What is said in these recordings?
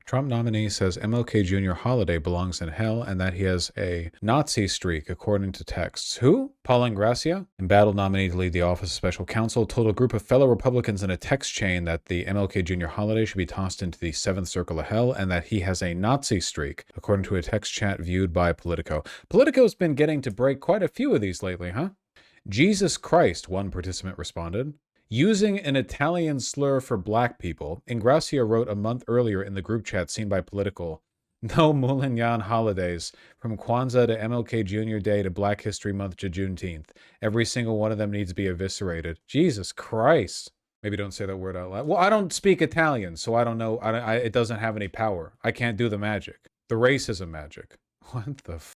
Trump nominee says MLK Jr. holiday belongs in hell and that he has a Nazi streak, according to texts. Who? Paul Ingrassia, embattled nominee to lead the Office of Special Counsel, told a group of fellow Republicans in a text chain that the MLK Jr. holiday should be tossed into the seventh circle of hell and that he has a Nazi streak, according to a text chat viewed by Politico. Politico's been getting to break quite a few of these lately, huh? Jesus Christ, one participant responded. Using an Italian slur for black people, Ingrassia wrote a month earlier in the group chat seen by Political, "No Moulignan holidays, from Kwanzaa to MLK Jr. Day to Black History Month to Juneteenth. Every single one of them needs to be eviscerated." Jesus Christ. Maybe don't say that word out loud. Well, I don't speak Italian, so I don't know. It doesn't have any power. I can't do the magic. The racism magic. What the f?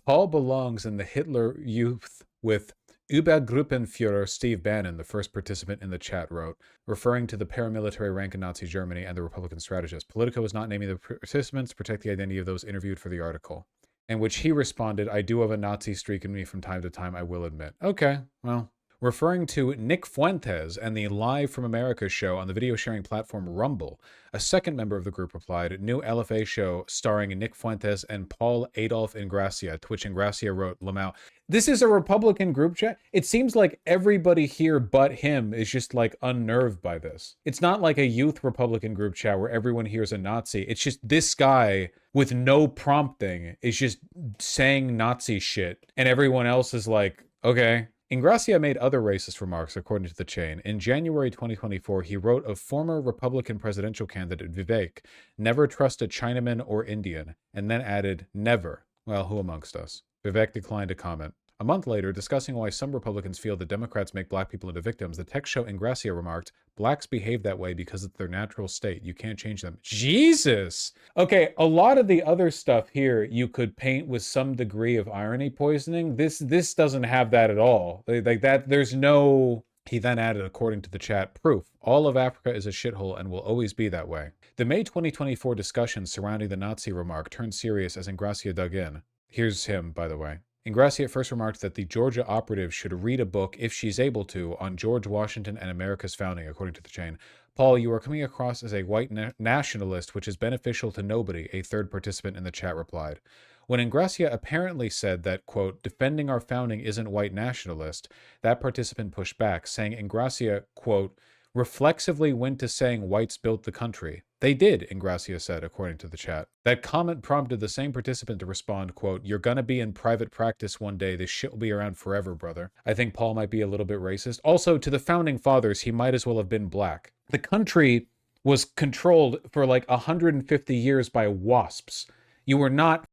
Paul belongs in the Hitler Youth with Obergruppenführer Steve Bannon, the first participant in the chat, wrote, referring to the paramilitary rank in Nazi Germany and the Republican strategist. Politico is not naming the participants to protect the identity of those interviewed for the article. In which he responded, "I do have a Nazi streak in me from time to time, I will admit." Okay, well. Referring to Nick Fuentes and the Live from America show on the video sharing platform Rumble, a second member of the group replied, "New LFA show starring Nick Fuentes and Paul Adolf Ingrassia," to which Ingrassia wrote, Lamau. This is a Republican group chat? It seems like everybody here but him is just like unnerved by this. It's not like a youth Republican group chat where everyone here is a Nazi. It's just this guy with no prompting is just saying Nazi shit. And everyone else is like, okay. Ingrassia made other racist remarks, according to the chain. In January 2024, he wrote of former Republican presidential candidate Vivek, "Never trust a Chinaman or Indian," and then added, "Never." Well, who amongst us? Vivek declined to comment. A month later, discussing why some Republicans feel that Democrats make black people into victims, the text show Ingrassia remarked, "Blacks behave that way because it's their natural state. You can't change them." Jesus! Okay, a lot of the other stuff here you could paint with some degree of irony poisoning. This doesn't have that at all. Like that, there's no... He then added, according to the chat, proof. All of Africa is a shithole and will always be that way. The May 2024 discussion surrounding the Nazi remark turned serious as Ingrassia dug in. Here's him, by the way. Ingrassia at first remarked that the Georgia operative should read a book, if she's able to, on George Washington and America's founding, according to the chain. "Paul, you are coming across as a white nationalist, which is beneficial to nobody," a third participant in the chat replied. When Ingrassia apparently said that, quote, "defending our founding isn't white nationalist," that participant pushed back, saying Ingrassia, quote, "reflexively went to saying whites built the country." They did, Ingrassia said, according to the chat. That comment prompted the same participant to respond, quote, "You're gonna be in private practice one day. This shit will be around forever, brother." I think Paul might be a little bit racist. Also, to the founding fathers, he might as well have been black. The country was controlled for like 150 years by wasps. You were not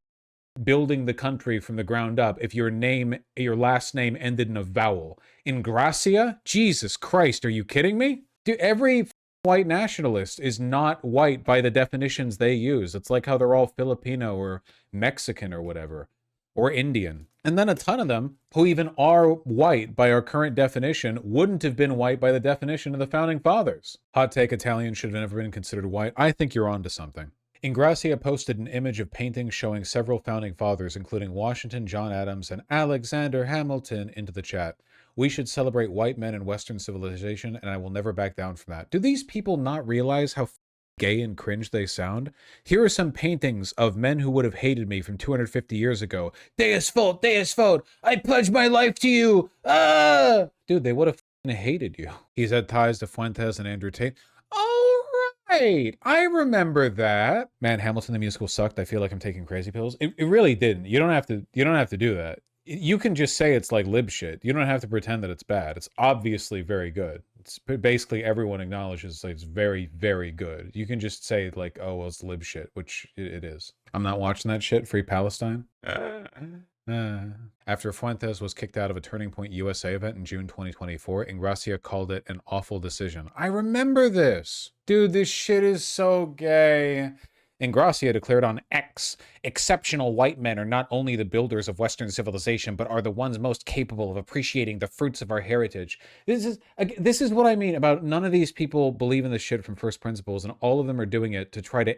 building the country from the ground up if your last name ended in a vowel. Ingrassia? Jesus Christ, are you kidding me? Dude, every white nationalist is not white by the definitions they use. It's like how they're all Filipino or Mexican or whatever, or Indian. And then a ton of them who even are white by our current definition wouldn't have been white by the definition of the founding fathers. Hot take, Italians should have never been considered white. I think you're onto something. Ingrassia posted an image of paintings showing several founding fathers, including Washington, John Adams, and Alexander Hamilton, into the chat. "We should celebrate white men in Western civilization, and I will never back down from that." Do these people not realize how gay and cringe they sound? Here are some paintings of men who would have hated me from 250 years ago. Deus vult, I pledge my life to you. Ah! Dude, they would have hated you. He's had ties to Fuentes and Andrew Tate. Right, I remember that. Man, Hamilton the musical sucked. I feel like I'm taking crazy pills. It really didn't. You don't have to do that. You can just say it's like lib shit. You don't have to pretend that it's bad. It's obviously very good. It's basically everyone acknowledges like it's very, very good. You can just say like, oh, well, it's lib shit, which it is. I'm not watching that shit. Free Palestine. After Fuentes was kicked out of a Turning Point USA event in June 2024, Ingrassia called it an awful decision. I remember this. Dude, this shit is so gay. Ingrassia declared on X, "Exceptional white men are not only the builders of Western civilization, but are the ones most capable of appreciating the fruits of our heritage." This is what I mean about none of these people believe in this shit from first principles, and all of them are doing it to try to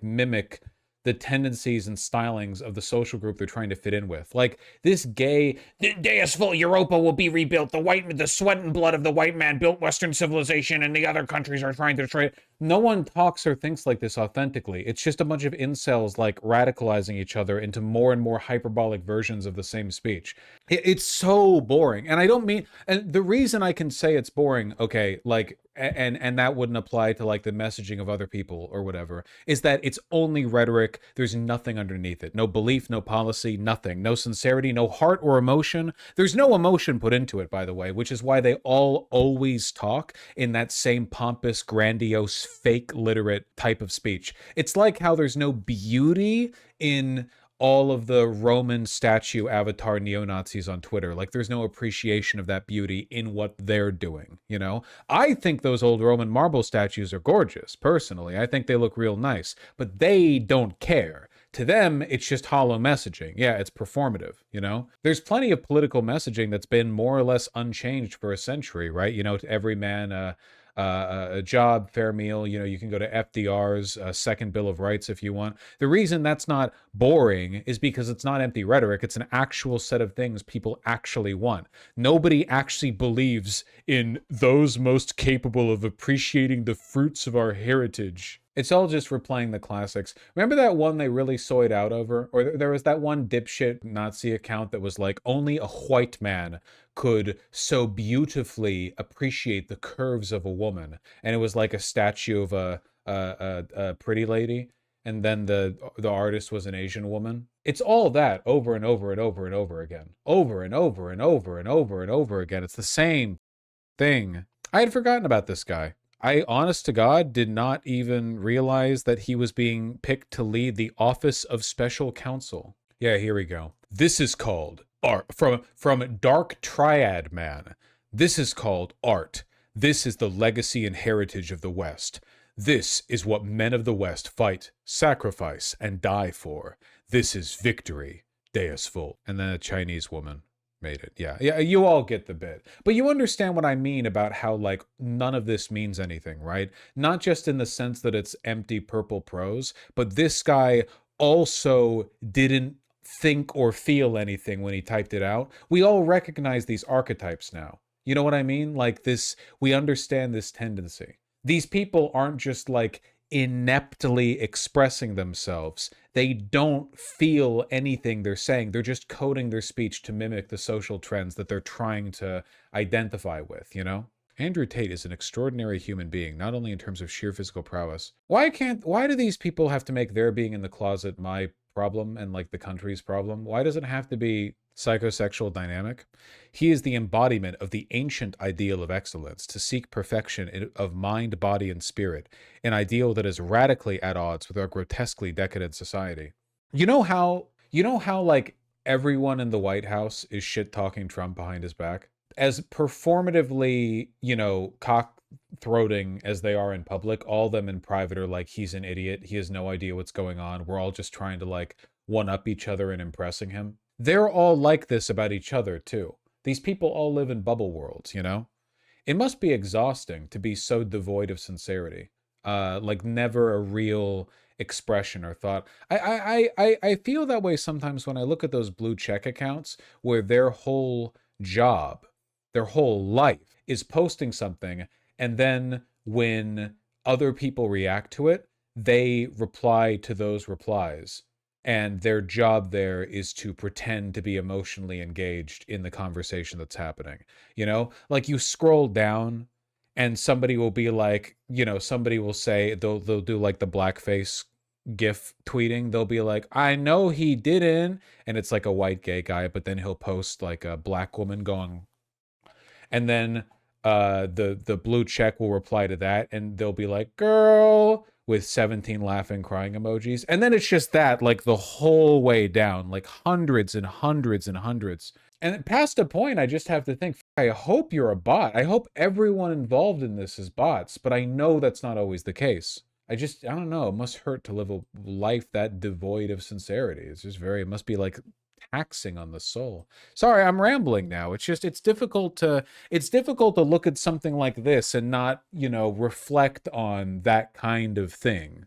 mimic the tendencies and stylings of the social group they're trying to fit in with. Like this gay, the day is full, Europa will be rebuilt. The sweat and blood of the white man built Western civilization, and the other countries are trying to destroy it. No one talks or thinks like this authentically. It's just a bunch of incels like radicalizing each other into more and more hyperbolic versions of the same speech. It's so boring. And I don't mean, and the reason I can say it's boring, okay, like, and that wouldn't apply to like the messaging of other people or whatever, is that it's only rhetoric. There's nothing underneath it. No belief, no policy, nothing. No sincerity, no heart or emotion. There's no emotion put into it, by the way, which is why they all always talk in that same pompous, grandiose, fake literate type of speech. It's like how there's no beauty in all of the Roman statue avatar neo-Nazis on Twitter. Like there's no appreciation of that beauty in what they're doing, you know? I think those old Roman marble statues are gorgeous, personally. I think they look real nice, but they don't care. To them, it's just hollow messaging. Yeah, it's performative, you know? There's plenty of political messaging that's been more or less unchanged for a century, right? You know, to every man, a job, fair meal. You know, you can go to FDR's second Bill of Rights if you want. The reason that's not boring is because it's not empty rhetoric. It's an actual set of things people actually want. Nobody actually believes in those most capable of appreciating the fruits of our heritage. It's all just replaying the classics. Remember that one they really soyed out over? Or there was that one dipshit Nazi account that was like, only a white man could so beautifully appreciate the curves of a woman. And it was like a statue of a pretty lady. And then the artist was an Asian woman. It's all that over and over and over and over again. Over and over and over and over and over again. It's the same thing. I had forgotten about this guy. I, honest to God, did not even realize that he was being picked to lead the Office of Special Counsel. Yeah, here we go. This is called art. From Dark Triad Man. This is called art. This is the legacy and heritage of the West. This is what men of the West fight, sacrifice, and die for. This is victory. Deus Vult. And then a Chinese woman made it. Yeah, you all get the bit. But you understand what I mean about how, like, none of this means anything, right? Not just in the sense that it's empty purple prose, but this guy also didn't think or feel anything when he typed it out. We all recognize these archetypes now. You know what I mean? Like this, we understand this tendency. These people aren't just like ineptly expressing themselves. They don't feel anything they're saying. They're just coding their speech to mimic the social trends that they're trying to identify with, you know? Andrew Tate is an extraordinary human being, not only in terms of sheer physical prowess. Why do these people have to make their being in the closet my problem and like the country's problem? Why does it have to be psychosexual dynamic? He is the embodiment of the ancient ideal of excellence, to seek perfection of mind, body, and spirit, an ideal that is radically at odds with our grotesquely decadent society. You know how like everyone in the White House is shit talking Trump behind his back? As performatively, you know, cock-throating as they are in public, all of them in private are like, he's an idiot, he has no idea what's going on, we're all just trying to like one-up each other and impressing him. They're all like this about each other too. These people all live in bubble worlds, you know? It must be exhausting to be so devoid of sincerity. Like never a real expression or thought. I feel that way sometimes when I look at those blue check accounts where their whole job, their whole life is posting something, and then when other people react to it, they reply to those replies. And their job there is to pretend to be emotionally engaged in the conversation that's happening. You know, like you scroll down and somebody will be like, you know, somebody will say, they'll do like the blackface GIF tweeting. They'll be like, I know he didn't. And it's like a white gay guy, but then he'll post like a black woman going, and then the blue check will reply to that, and they'll be like, girl, with 17 laughing crying emojis. And then it's just that, like the whole way down, like hundreds and hundreds and hundreds. And past a point, I just have to think, I hope you're a bot. I hope everyone involved in this is bots, but I know that's not always the case. I don't know. It must hurt to live a life that devoid of sincerity. It's just it must be like taxing on the soul. Sorry, I'm rambling now. It's just, it's difficult to look at something like this and not, you know, reflect on that kind of thing.